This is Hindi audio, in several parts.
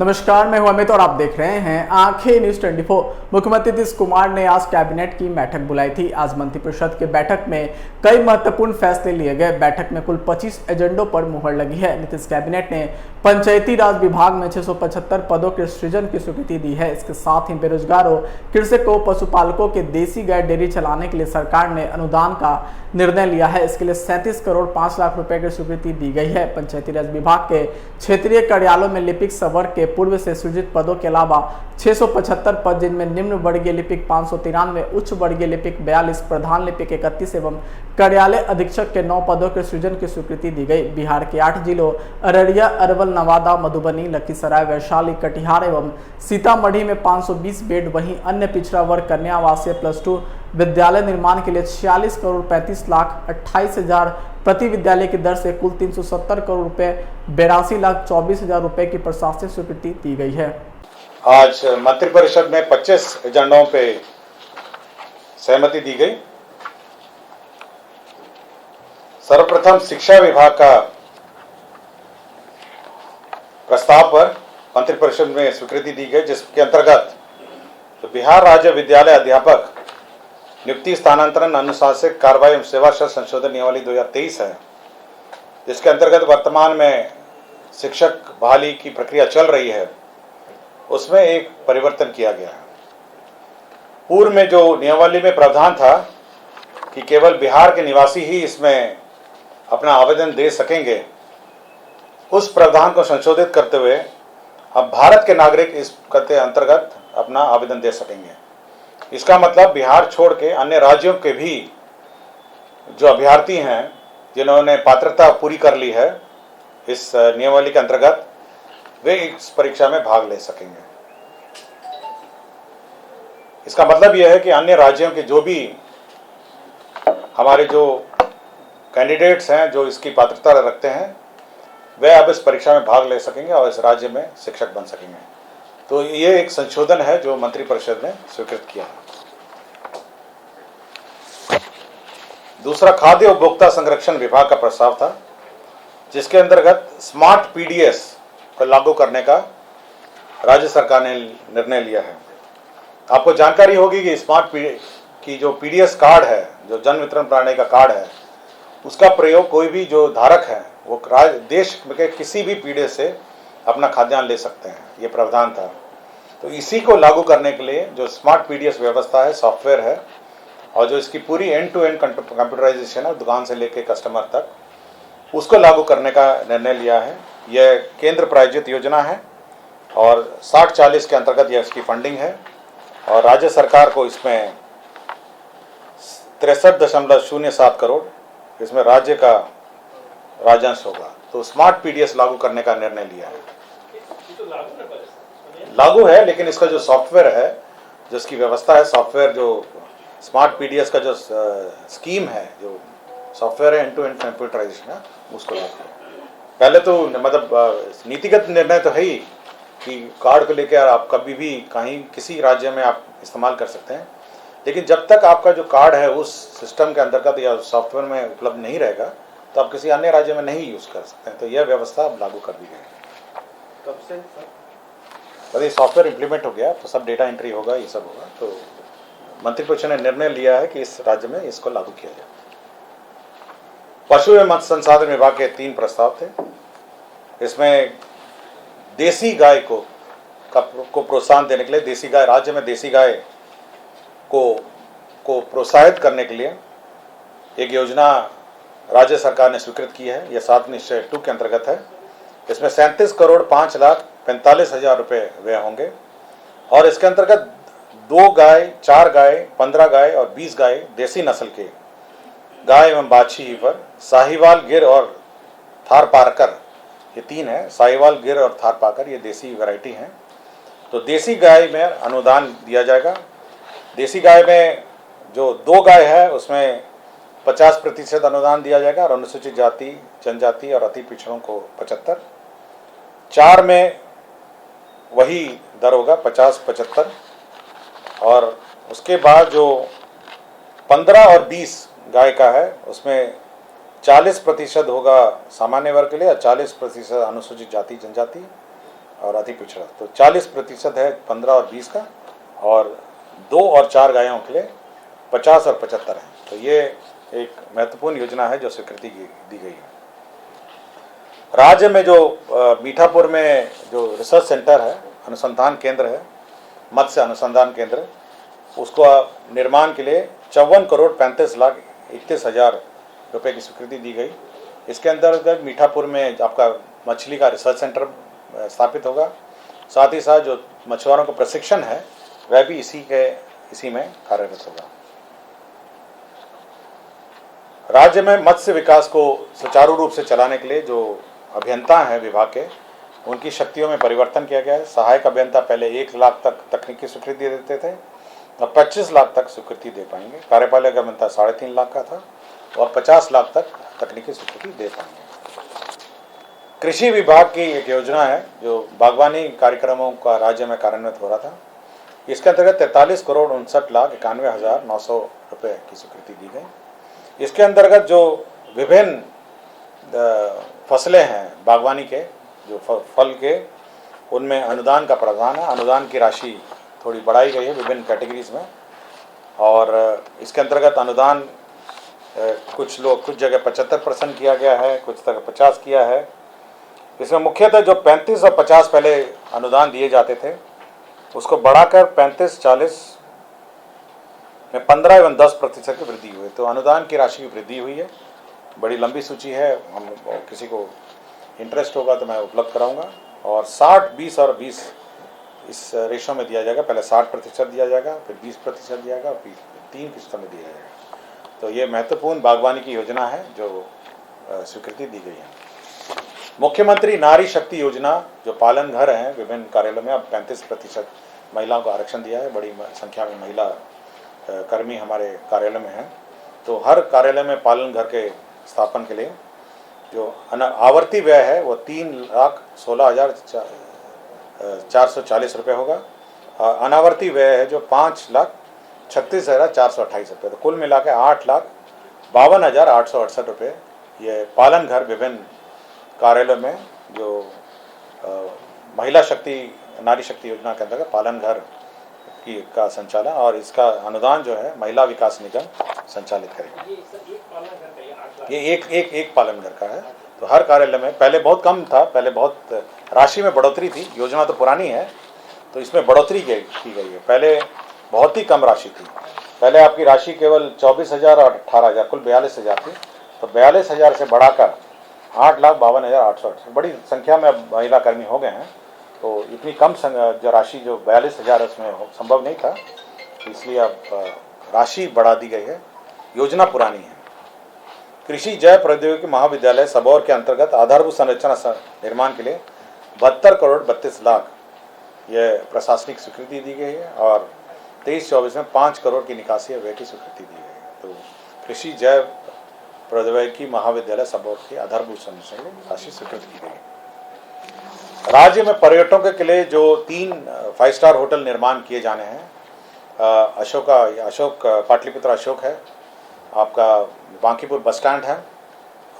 नमस्कार, मैं हूं अमित और आप देख रहे हैं आंखें न्यूज 24। मुख्यमंत्री नीतीश कुमार ने आज कैबिनेट की बैठक बुलाई थी। आज मंत्रिपरिषद की बैठक में कई महत्वपूर्ण फैसले लिए गए। बैठक में कुल 25 एजेंडों पर मुहर लगी है। नीतीश कैबिनेट ने पंचायती राज विभाग में 675 पदों के सृजन की स्वीकृति दी है। इसके साथ ही बेरोजगारों, कृषकों, पशुपालकों के देसी गाय डेयरी चलाने के लिए सरकार ने अनुदान का निर्णय लिया है। इसके लिए 37 करोड़ 5 लाख रुपए की स्वीकृति दी गई है। पंचायती राज विभाग के क्षेत्रीय कार्यालयों में लिपिक संवर्ग के पूर्व से सृजित पदों के अलावा 675 पद, जिनमें निम्न वर्गीय लिपिक 593, उच्च वर्गीय लिपिक 42, प्रधान लिपिक 31 एवं कार्यालय अधीक्षक के 9 पदों के सृजन की स्वीकृति दी गई। बिहार के 8 जिलों अररिया, अरवल, नवादा, मधुबनी, लखीसराय, वैशाली, कटिहार एवं सीतामढ़ी में 520 बेड, वहीं अन्य पिछड़ा वर्ग कन्या आवासीय +2 विद्यालय निर्माण के लिए 46 करोड़ 35 लाख 28 हजार प्रति विद्यालय की दर से कुल 370 करोड़ रुपए 82 लाख 24 हजार रुपए की प्रशासनिक स्वीकृति दी गई है। आज मंत्रिपरिषद में 25 एजेंडों पे सहमति दी गई। सर्वप्रथम शिक्षा विभाग का प्रस्ताव पर मंत्रिपरिषद में स्वीकृति दी गई, जिसके अंतर्गत बिहार राज्य विद्यालय अध्यापक नियुक्ति, स्थानांतरण, अनुशासनिक कार्रवाई एवं सेवा शर्त संशोधन नियमावली 2023 है, जिसके अंतर्गत वर्तमान में शिक्षक बहाली की प्रक्रिया चल रही है, उसमें एक परिवर्तन किया गया है। पूर्व में जो नियमावली में प्रावधान था कि केवल बिहार के निवासी ही इसमें अपना आवेदन दे सकेंगे, उस प्रावधान को संशोधित करते हुए अब भारत के नागरिक इस के अंतर्गत अपना आवेदन दे सकेंगे। इसका मतलब बिहार छोड़ के अन्य राज्यों के भी जो अभ्यर्थी हैं, जिन्होंने पात्रता पूरी कर ली है इस नियमावली के अंतर्गत, वे इस परीक्षा में भाग ले सकेंगे। इसका मतलब यह है कि अन्य राज्यों के जो भी हमारे जो कैंडिडेट्स हैं, जो इसकी पात्रता रखते हैं, वे अब इस परीक्षा में भाग ले सकेंगे और इस राज्य में शिक्षक बन सकेंगे। तो ये एक संशोधन है जो मंत्रिपरिषद ने स्वीकृत किया है। दूसरा, खाद्य उपभोक्ता संरक्षण विभाग का प्रस्ताव था, जिसके अंतर्गत स्मार्ट पीडीएस को लागू करने का राज्य सरकार ने निर्णय लिया है। आपको जानकारी होगी कि स्मार्ट की जो पीडीएस कार्ड है, जो जन वितरण प्रणाली का कार्ड है, उसका प्रयोग कोई भी जो धारक है वो देश के किसी भी पीडीएस से अपना खाद्यान्न ले सकते हैं, ये प्रावधान था। तो इसी को लागू करने के लिए जो स्मार्ट पीडीएस व्यवस्था है, सॉफ्टवेयर है, और जो इसकी पूरी एंड टू एंड कंप्यूटराइजेशन है, दुकान से लेके कस्टमर तक, उसको लागू करने का निर्णय लिया है। यह केंद्र प्रायोजित योजना है और 60-40 के अंतर्गत यह इसकी फंडिंग है और राज्य सरकार को इसमें 63.07 करोड़ इसमें राज्य का राजस्व होगा। तो स्मार्ट पीडीएस लागू करने का निर्णय लिया है। लागू है, लेकिन इसका जो सॉफ्टवेयर है, जो इसकी व्यवस्था है, सॉफ्टवेयर जो स्मार्ट पीडीएस का जो स्कीम है, जो सॉफ्टवेयर है, एंड टू एंड कंप्यूटराइजेशन है, उसको लागू है। पहले तो मतलब नीतिगत निर्णय तो है ही कि कार्ड को लेकर आप कभी भी कहीं किसी राज्य में आप इस्तेमाल कर सकते हैं, लेकिन जब तक आपका जो कार्ड है उस सिस्टम के अंतर्गत या सॉफ्टवेयर में उपलब्ध नहीं रहेगा, तो आप किसी अन्य राज्य में नहीं यूज़ कर सकते हैं। तो यह व्यवस्था अब लागू कर दी गई है। कब से बस ये सॉफ्टवेयर इम्प्लीमेंट हो गया तो सब डेटा एंट्री होगा, ये सब होगा। तो मंत्रिपरिषद ने निर्णय लिया है कि इस राज्य में इसको लागू किया जाए। पशु एवं मत्स्य संसाधन विभाग के 3 प्रस्ताव थे। इसमें देसी गाय को प्रोत्साहन देने के लिए, देसी गाय राज्य में देसी गाय को प्रोत्साहित करने के लिए एक योजना राज्य सरकार ने स्वीकृत की है। यह 7 निश्चय 2 के अंतर्गत है। इसमें 37 करोड़ 5 लाख 45 हजार रुपये व्यय होंगे और इसके अंतर्गत 2 गाय, 4 गाय, 15 गाय और 20 गाय देसी नस्ल के गाय एवं बाछी पर साहिवाल, गिर और थारपारकर, ये 3 है। साहिवाल, गिर और थारपारकर ये देसी वैरायटी हैं। तो देसी गाय में अनुदान दिया जाएगा। देसी गाय में जो 2 गाय है उसमें 50% अनुदान दिया जाएगा और अनुसूचित जाति, जनजाति और अति पिछड़ों को 75। 4 में वही दर होगा 50-75 और उसके बाद जो 15 और 20 गाय का है उसमें 40% होगा सामान्य वर्ग के लिए और 40% अनुसूचित जाति जनजाति और अति पिछड़ा। तो 40% है 15 और 20 का, और 2 और 4 गायों के लिए 50 और 75 है। तो ये एक महत्वपूर्ण योजना है जो स्वीकृति दी गई है। राज्य में जो मीठापुर में जो रिसर्च सेंटर है, अनुसंधान केंद्र है, मत्स्य अनुसंधान केंद्र, उसको निर्माण के लिए 54 करोड़ 35,31,000 रुपये की स्वीकृति दी गई। इसके अंतर्गत मीठापुर में आपका मछली का रिसर्च सेंटर स्थापित होगा। साथ ही साथ जो मछुआरों का प्रशिक्षण है वह भी इसी में कार्यरत होगा। राज्य में मत्स्य विकास को सुचारू रूप से चलाने के लिए जो अभियंता हैं विभाग के, उनकी शक्तियों में परिवर्तन किया गया है। सहायक अभियंता पहले 1 लाख तक तकनीकी स्वीकृति देते थे, अब 25 लाख तक स्वीकृति दे पाएंगे। कार्यपालक अभियंता 3.5 लाख का था और 50 लाख तक तकनीकी स्वीकृति दे पाएंगे। कृषि विभाग की एक योजना है जो बागवानी कार्यक्रमों का राज्य में कार्यान्वित हो रहा था। इसके अंतर्गत 43 करोड़ 59,91,900 रुपये की स्वीकृति दी गई। इसके अंतर्गत जो विभिन्न फसलें हैं बागवानी के, जो फल के, उनमें अनुदान का प्रावधान है। अनुदान की राशि थोड़ी बढ़ाई गई है विभिन्न कैटेगरीज में, और इसके अंतर्गत अनुदान कुछ जगह 75% किया गया है, कुछ जगह 50 किया है। इसमें मुख्यतः जो 35 और 50 पहले अनुदान दिए जाते थे, उसको बढ़ाकर 35-40 में 15 एवं 10% की वृद्धि हुई। तो अनुदान की राशि की वृद्धि हुई है। बड़ी लंबी सूची है, हम किसी को इंटरेस्ट होगा तो मैं उपलब्ध कराऊंगा। और 60, 20 और 20 इस रेशो में दिया जाएगा। पहले 60% दिया जाएगा, फिर 20% दिया जाएगा, फिर 3 किस्तों में दिया जाएगा। तो ये महत्वपूर्ण बागवानी की योजना है जो स्वीकृति दी गई है। मुख्यमंत्री नारी शक्ति योजना, जो पालन घर हैं विभिन्न कार्यालयों में, अब 35% महिलाओं को आरक्षण दिया है। बड़ी संख्या में महिला कर्मी हमारे कार्यालय में हैं। तो हर कार्यालय में पालन घर के स्थापन के लिए जो आवर्ती व्यय है वो 3,16,440 रुपये होगा। अनावर्ती व्यय है जो 5,36,428 रुपये। तो कुल मिला के 8,52,868 रुपये ये पालन घर विभिन्न कार्यालय में जो महिला शक्ति नारी शक्ति योजना के अंतर्गत पालन घर का संचालन, और इसका अनुदान जो है महिला विकास निगम संचालित करेगा। ये एक पालन घर का है। तो हर कार्यालय में पहले बहुत कम था, पहले बहुत राशि में बढ़ोतरी थी। योजना तो पुरानी है तो इसमें बढ़ोतरी की गई है। पहले बहुत ही कम राशि थी। पहले आपकी राशि केवल 24,000 और 18,000, कुल 42,000 थी। तो 42,000 से बढ़ाकर 8,52,868, बड़ी संख्या में अब महिला कर्मी हो गए हैं। तो इतनी कम जो राशि जो 42,000 उसमें संभव नहीं था, इसलिए अब राशि बढ़ा दी गई है। योजना पुरानी है। कृषि जैव प्रौद्योगिकी महाविद्यालय सबौर के अंतर्गत आधारभूत संरचना निर्माण के लिए 72 करोड़ 32 लाख ये प्रशासनिक स्वीकृति दी गई है, और 23-24 में 5 करोड़ की निकासी व्यय की स्वीकृति दी गई है। तो कृषि जैव प्रौद्योगिकी महाविद्यालय सबौर की आधारभूत संरचना राशि स्वीकृत की गई। राज्य में पर्यटकों के लिए जो 3 5 स्टार होटल निर्माण किए जाने हैं, अशोक पाटलिपुत्र अशोक है, आपका बांकीपुर बस स्टैंड है,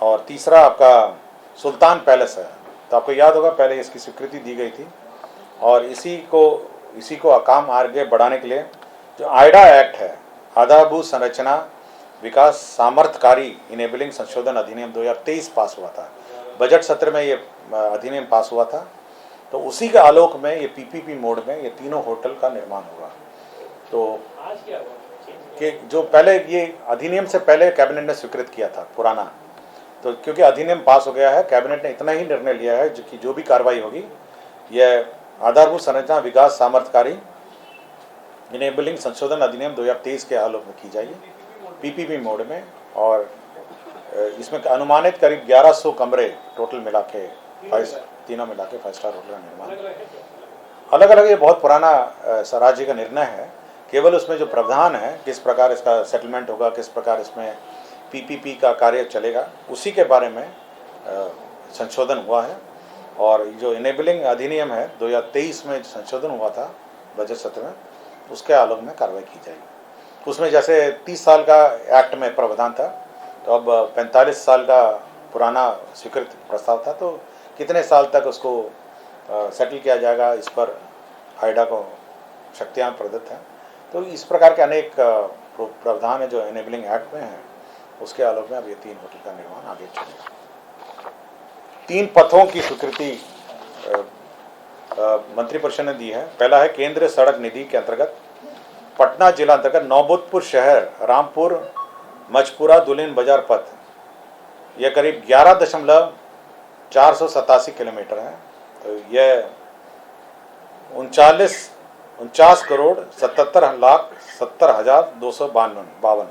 और तीसरा आपका सुल्तान पैलेस है। तो आपको याद होगा पहले इसकी स्वीकृति दी गई थी, और इसी को काम आगे बढ़ाने के लिए जो आइडा एक्ट है, आधारभूत संरचना विकास सामर्थ्यकारी इनेबलिंग संशोधन अधिनियम 2023 पास हुआ था। बजट सत्र में ये अधिनियम पास हुआ था। तो उसी के आलोक में ये पीपीपी मोड में ये तीनों होटल का निर्माण होगा। तो कि जो पहले ये अधिनियम से पहले कैबिनेट ने स्वीकृत किया था पुराना, तो क्योंकि अधिनियम पास हो गया है, कैबिनेट ने इतना ही निर्णय लिया है कि जो भी कार्रवाई होगी यह आधारभूत संरचना विकास सामर्थ्यकारी इनेबलिंग संशोधन अधिनियम 2023 के आलोक में की जाएगी, पीपीपी मोड में। और इसमें अनुमानित करीब 1100 कमरे टोटल मिला के तीनों मिला के 5 स्टार होटल का निर्माण अलग अलग। ये बहुत पुराना राज्य का निर्णय है। केवल उसमें जो प्रावधान है, किस प्रकार इसका सेटलमेंट होगा, किस प्रकार इसमें पीपीपी का कार्य चलेगा, उसी के बारे में संशोधन हुआ है। और जो इनेबलिंग अधिनियम है 2023 में संशोधन हुआ था बजट सत्र में, उसके आलोक में कार्रवाई की जाएगी। उसमें जैसे 30 साल का एक्ट में प्रावधान था, तो अब 45 साल का पुराना स्वीकृत प्रस्ताव था, तो कितने साल तक उसको सेटल किया जाएगा, इस पर हाइडा को शक्तियाँ प्रदत्त हैं। तो इस प्रकार के अनेक प्रावधान है जो एनेबलिंग एक्ट में है, उसके आलोक में अब ये 3 होटल का निर्माण आगे चलेगा। 3 पथों की स्वीकृति मंत्रिपरिषद ने दी है। पहला है केंद्रीय सड़क निधि के अंतर्गत पटना जिला अंतर्गत नौबतपुर शहर रामपुर मचपुरा दुल्हिन बाजार पथ, यह करीब 11.487 किलोमीटर है। तो यह 49,77,70,252।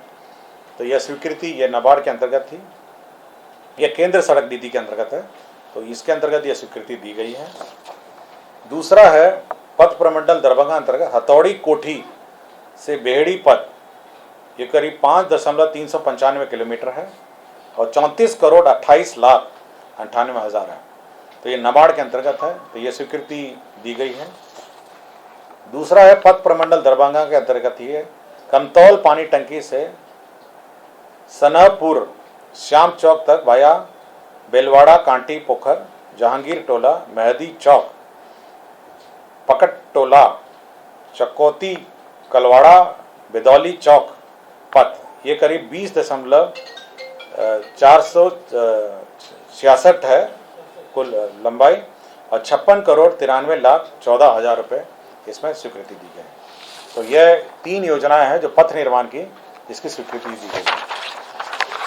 तो यह स्वीकृति यह नाबार्ड के अंतर्गत थी, यह केंद्र सड़क निधि के अंतर्गत है, तो इसके अंतर्गत यह स्वीकृति दी गई है। दूसरा है पथ प्रमंडल दरभंगा अंतर्गत हथौड़ी कोठी से बेहड़ी पथ, ये करीब 5.395 किलोमीटर है और 34,28,98,000 है। तो ये नाबार्ड के अंतर्गत है, तो ये स्वीकृति दी गई है। दूसरा है पथ प्रमंडल दरभंगा के अंतर्गत ये कमतौल पानी टंकी से सनहपुर श्याम चौक तक वाया बेलवाड़ा कांटी पोखर जहांगीर टोला मेहदी चौक पकट टोला चकोती कलवाड़ा बेदौली चौक पथ, ये करीब 20.466 है कुल लंबाई और 56,93,14,000 रुपये इसमें स्वीकृति दी गई। तो यह 3 योजनाएं हैं जो पथ निर्माण की, जिसकी स्वीकृति दी गई है।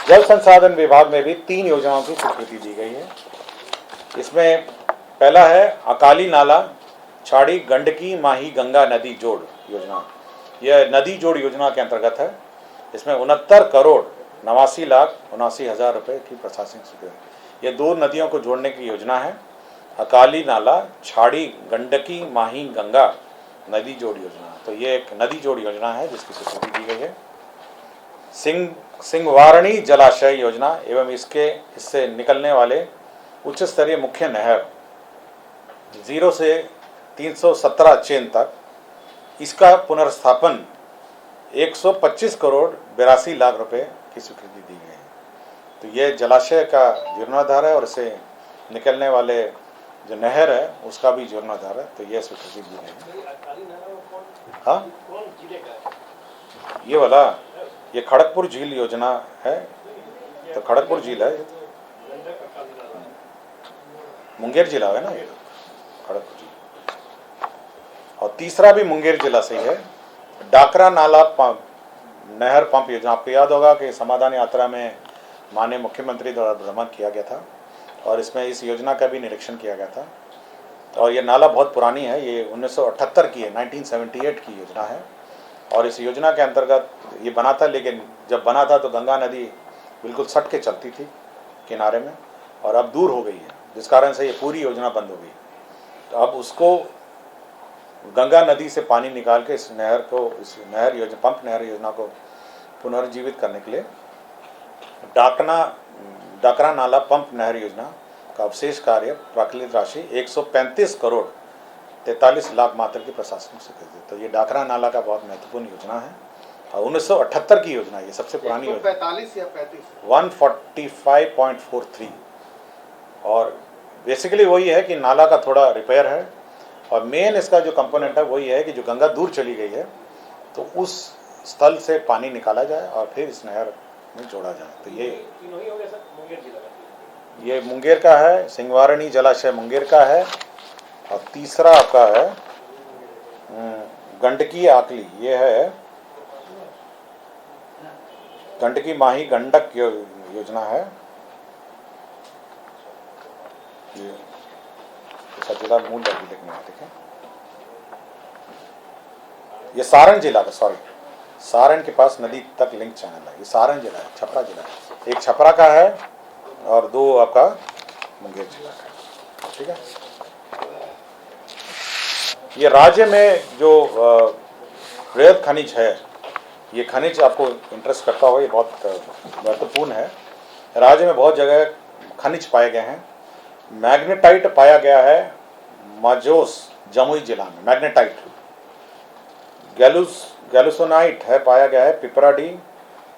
जल संसाधन विभाग में भी 3 योजनाओं की स्वीकृति दी गई है। इसमें पहला है अकाली नाला छाड़ी गंडकी माही गंगा नदी जोड़ योजना, यह नदी जोड़ योजना के अंतर्गत है। इसमें 69,89,79,000 रुपये की प्रशासनिक स्वीकृति। ये 2 नदियों को जोड़ने की योजना है, अकाली नाला छाड़ी गंडकी माही गंगा नदी जोड़ योजना। तो ये एक नदी जोड़ योजना है जिसकी स्वीकृति दी गई है। सिंहवारणी जलाशय योजना एवं इससे निकलने वाले उच्च स्तरीय मुख्य नहर 0 से 317 चेन तक, इसका पुनर्स्थापन 125,82,00,000 रुपये की स्वीकृति दी गई है। तो ये जलाशय का जीर्णोद्धार है और इससे निकलने वाले जो नहर है उसका भी जीर्णोद्धार है, तो ये स्वीकृति दी गई है। हाँ, ये वाला ये खड़गपुर झील योजना है, तो खड़गपुर झील है, मुंगेर जिला है ना ये खड़गपुर झील। और तीसरा भी मुंगेर जिला से ही है, डाकरा नाला नहर पंप योजना। आपको याद होगा कि समाधान यात्रा में माननीय मुख्यमंत्री द्वारा भ्रमण किया गया था और इसमें इस योजना का भी निरीक्षण किया गया था। और ये नाला बहुत पुरानी है, ये 1978 की है, 1978 की योजना है। और इस योजना के अंतर्गत ये बना था, लेकिन जब बना था तो गंगा नदी बिल्कुल सट के चलती थी किनारे में, और अब दूर हो गई है, जिस कारण से ये पूरी योजना बंद हो गई। तो अब उसको गंगा नदी से पानी निकाल के इस नहर योजना पंप नहर योजना को पुनर्जीवित करने के लिए डाकरा नाला पंप नहर योजना का अवशेष कार्य प्राकृतिक राशि 135,43,00,000 मात्र की प्रशासनिक स्वीकृति। तो ये डाकरा नाला का बहुत महत्वपूर्ण योजना है और 1978 की योजना, ये सबसे पुरानी योजना, 45 या 35 145.43। और बेसिकली वही है कि नाला का थोड़ा रिपेयर है और मेन इसका जो कंपोनेंट है वही है कि जो गंगा दूर चली गई है तो उस स्थल से पानी निकाला जाए और फिर इस नहर में जोड़ा जाए। तो ये मुंगेर का है, सिंहवारणी जलाशय मुंगेर का है, और तीसरा आपका है गंडकी आकली, ये है गंडकी माही गंडक योजना है। ये जिला मूल लिखने में ठीक है। ये सारण जिला का, सॉरी सारण के पास नदी तक लिंक चैनल है, ये सारण जिला है, छपरा जिला है। एक छपरा का है और 2 आपका मुंगेर जिला का है, ठीक है। ये राज्य में जो वृहद खनिज है, ये खनिज आपको इंटरेस्ट करता हो, ये बहुत महत्वपूर्ण है। राज्य में बहुत जगह खनिज पाए गए हैं। मैग्नेटाइट पाया गया है माजोस जमुई जिला में, मैग्नेटाइट। गैलुसोनाइट है पाया गया है पिपराडी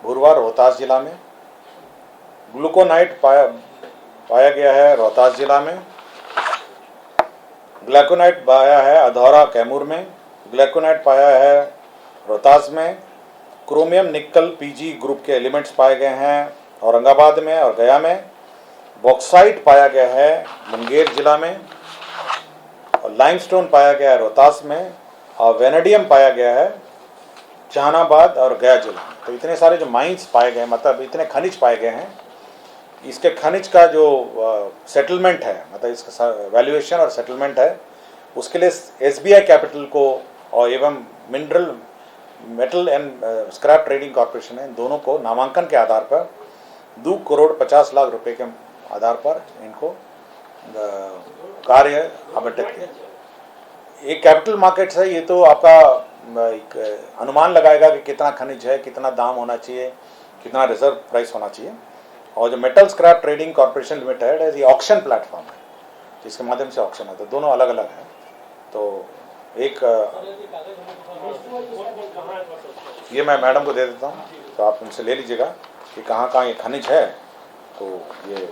भुरवा रोहतास जिला में। ग्लूकोनाइट पाया गया है रोहतास जिला में। ग्लाइकोनाइट पाया है अधौरा कैमूर में, ग्लाइकोनाइट पाया है रोहतास में, क्रोमियम निकल पीजी ग्रुप के एलिमेंट्स पाए गए हैं औरंगाबाद में और गया में, बॉक्साइट पाया गया है मुंगेर जिला में, और लाइमस्टोन पाया गया है रोहतास में, और वेनेडियम पाया गया है जहानाबाद और गया जिला में। तो इतने सारे जो माइंस पाए गए, मतलब इतने खनिज पाए गए हैं, इसके खनिज का जो सेटलमेंट है, मतलब इसका वैल्यूएशन और सेटलमेंट है, उसके लिए SBI कैपिटल को और एवं mineral metal and scrap trading corporation है, इन दोनों को नामांकन के आधार पर 2 करोड़ 50 लाख रुपए के आधार पर इनको कार्य आवंटित किया। एक कैपिटल मार्केट्स है, ये तो आपका एक अनुमान लगाएगा कि कितना खनिज है, कितना दाम होना चाहिए, कितना रिजर्व प्राइस होना चाहिए। और जो metal scrap trading corporation limited है, ये ऑक्शन प्लेटफॉर्म है जिसके माध्यम से ऑक्शन है, तो दोनों अलग अलग हैं। तो एक ये मैं मैडम को दे देता हूँ, तो आप उनसे ले लीजिएगा कि कहाँ कहाँ ये खनिज है, तो ये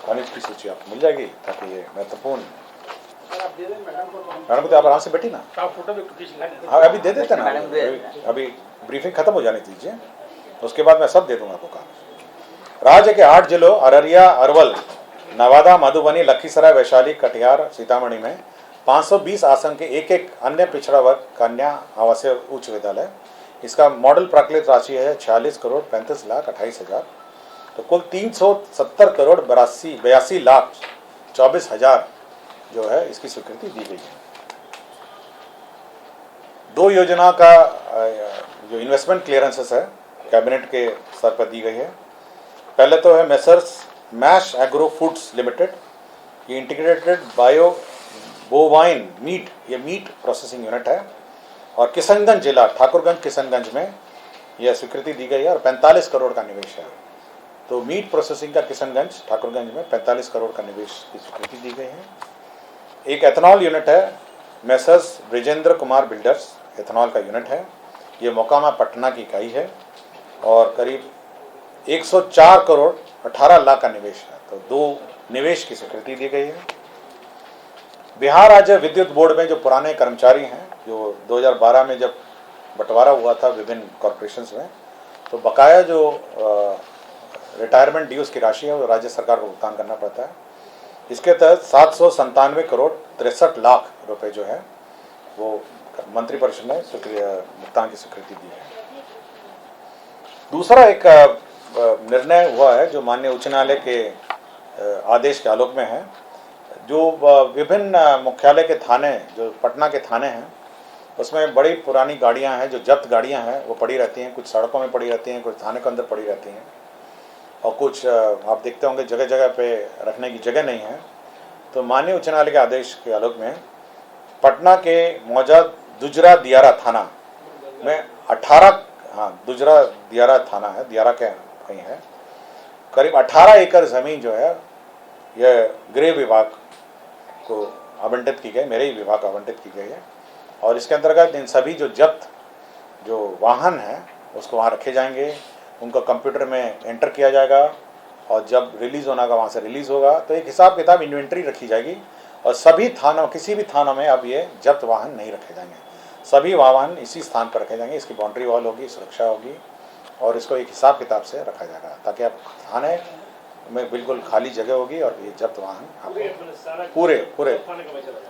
खनिज की सूची आपको मिल जाएगी, ताकि ये महत्वपूर्ण। मैडम को तो आप आराम से बैठी ना, हाँ अभी दे देते ना, अभी ब्रीफिंग खत्म हो जाने दीजिए, उसके बाद मैं सब दे दूंगा आपको काम। राज्य के 8 जिलों अररिया, अरवल, नवादा, मधुबनी, लखीसराय, वैशाली, कटिहार, सीतामढ़ी में 520 आसन के एक अन्य पिछड़ा वर्ग कन्या आवासीय उच्च विद्यालय, इसका मॉडल प्राकृत राशि है 46 करोड़ 35 लाख 28 हजार। तो कुल 370 करोड़ 82 लाख 24 हजार जो है इसकी स्वीकृति दी गई है। 2 योजना का जो इन्वेस्टमेंट क्लियरेंसेस है कैबिनेट के स्तर पर दी गई है। पहले तो है messrs Mash Agro Foods Limited, ये इंटीग्रेटेड बायो बोवाइन मीट, ये मीट प्रोसेसिंग यूनिट है, और किशनगंज जिला ठाकुरगंज किशनगंज में यह स्वीकृति दी गई है और 45 करोड़ का निवेश है। तो मीट प्रोसेसिंग का किशनगंज ठाकुरगंज में 45 करोड़ का निवेश की स्वीकृति दी गई है। एक एथनॉल यूनिट है messrs Brijendra Kumar builders, ethanol का यूनिट है, ये मोकामा पटना की इकाई है और करीब 104 करोड़ 18 लाख का निवेश है। तो 2 निवेश की स्वीकृति दी गई है। बिहार राज्य विद्युत बोर्ड में जो पुराने कर्मचारी हैं, जो 2012 में जब बंटवारा हुआ था विभिन्न कॉर्पोरेशंस में, तो बकाया जो रिटायरमेंट ड्यूज की राशि है वो राज्य सरकार को भुगतान करना पड़ता है। इसके तहत 797 करोड़ 63 लाख रुपए जो है वो मंत्रिपरिषद ने भुगतान की स्वीकृति दी है। दूसरा एक निर्णय हुआ है जो माननीय उच्च न्यायालय के आदेश के आलोक में है, जो विभिन्न मुख्यालय के थाने, जो पटना के थाने हैं, उसमें बड़ी पुरानी गाड़ियां हैं, जो जब्त गाड़ियां हैं वो पड़ी रहती हैं, कुछ सड़कों में पड़ी रहती हैं, कुछ थाने के अंदर पड़ी रहती हैं, और कुछ आप देखते होंगे जगह जगह पे रखने की जगह नहीं है। तो माननीय उच्च न्यायालय के आदेश के आलोक में पटना के मौजा दुजरा दियारा थाना में 18, दुजरा दियारा थाना है, दियारा के कहीं है, करीब 18 एकड़ ज़मीन जो है यह गृह विभाग को आवंटित की गई, मेरे ही विभाग को आवंटित की गई है, और इसके अंतर्गत इन सभी जो जब्त जो वाहन हैं उसको वहाँ रखे जाएंगे, उनको कंप्यूटर में एंटर किया जाएगा, और जब रिलीज़ होना का वहाँ से रिलीज़ होगा तो एक हिसाब किताब इन्वेंट्री रखी जाएगी, और सभी थानों, किसी भी थानों में अब ये जब्त वाहन नहीं रखे जाएंगे, सभी वाहन इसी स्थान पर रखे जाएंगे, इसकी बाउंड्री वॉल होगी, सुरक्षा होगी, और इसको एक हिसाब किताब से रखा जाएगा, ताकि अब थाने में बिल्कुल खाली जगह होगी और ये जब्त वाहन पूरे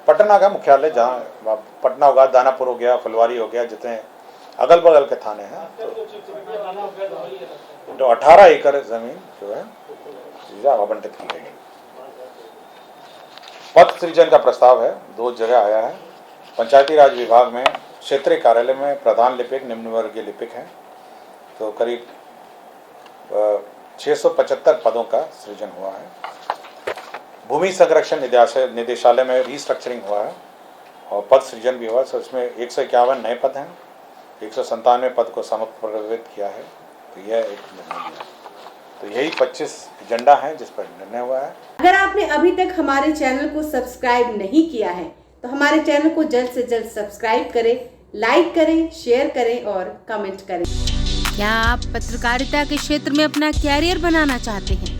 पटना का मुख्यालय, जहाँ पटना होगा, दानापुर हो गया, फुलवारी हो गया, जितने अगल बगल के थाने हैं, तो 18 एकड़ जमीन जो है आवंटित की गई। पद सृजन का प्रस्ताव है, 2 जगह आया है। पंचायती राज विभाग में क्षेत्रीय कार्यालय में प्रधान लिपिक, निम्न वर्गीय लिपिक हैं, तो करीब 675 पदों का सृजन हुआ है। भूमि संरक्षण निदेशालय में रीस्ट्रक्चरिंग हुआ है और पद सृजन भी हुआ है, तो इसमें 151 नए पद हैं, 197 पद को समप्रवित किया है। तो यह एक निर्णय है। तो यही 25 एजेंडा है जिस पर निर्णय हुआ है। अगर आपने अभी तक हमारे चैनल को सब्सक्राइब नहीं किया है तो हमारे चैनल को जल्द से जल्द सब्सक्राइब करें, लाइक करें, शेयर करें और कमेंट करें। क्या आप पत्रकारिता के क्षेत्र में अपना कैरियर बनाना चाहते हैं?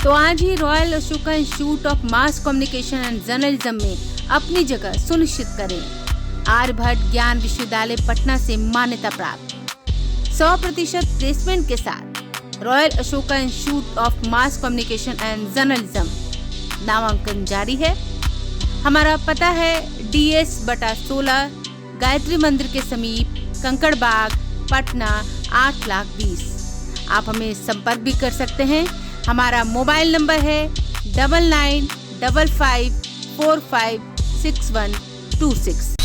तो आज ही Royal Ashoka Institute of Mass Communication and Journalism में अपनी जगह सुनिश्चित करें। आर्यभट्ट ज्ञान विश्वविद्यालय पटना से मान्यता प्राप्त 100% प्लेसमेंट के साथ royal Ashoka Institute of Mass Communication and journalism नामांकन जारी है। हमारा पता है DS/16 गायत्री मंदिर के समीप कंकड़बाग पटना 8,20,000। आप हमें संपर्क भी कर सकते हैं। हमारा मोबाइल नंबर है 9955456126।